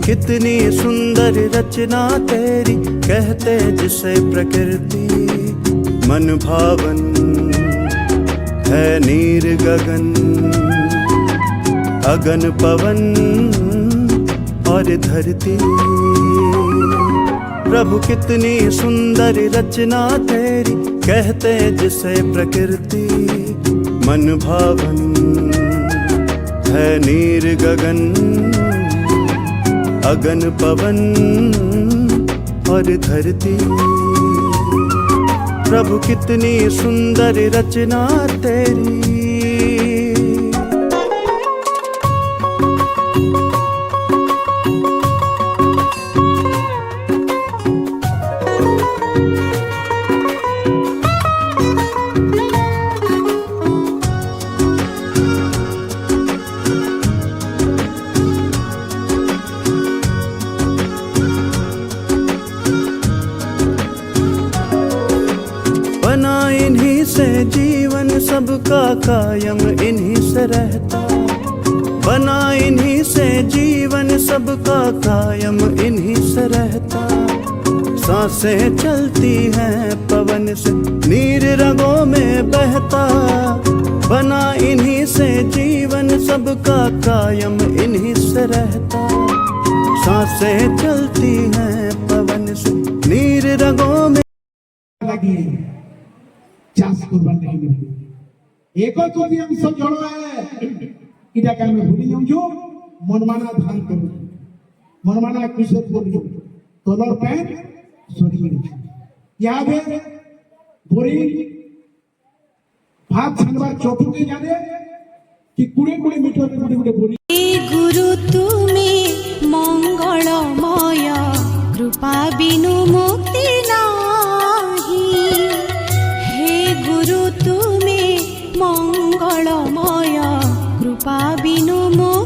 कितनी सुंदर रचना तेरी, कहते जिसे प्रकृति। मन भावन है नीर गगन, अगन पवन और धरती। प्रभु कितनी सुंदर रचना तेरी, कहते जिसे प्रकृति। मन भावन है नीर गगन, अगन पवन और धरती। प्रभु कितनी सुंदर रचना तेरी। बना इन्हीं से जीवन सबका कायम इन्हीं से रहता। बना इन्हीं से जीवन सबका कायम इन्हीं से रहता। सांसें चलती हैं पवन से, नीर रगों में बहता। बना इन्हीं से जीवन सबका कायम इन्हीं से रहता। सांसें चलती हैं पवन से, नीर रगों में। চাষ করবার লাগি এক তৃতীয়াংশ জল এটাকে আমি ভুলি যাচ্ছু। মনমানা ধান করু, মনমানা কৃষক করু, তলর প্যান্ট সরিয়ে ইয়াবে বড়ি ভাত ছানবার চটুকে জানে কি 20 মিটার গুড়ে বড়ি। গুরু তুমি মঙ্গলময়, কৃপা বিনু মুক্তি নাহি। হে গুরু তুমি মঙ্গলময়, কৃপা বিনু মুক্তি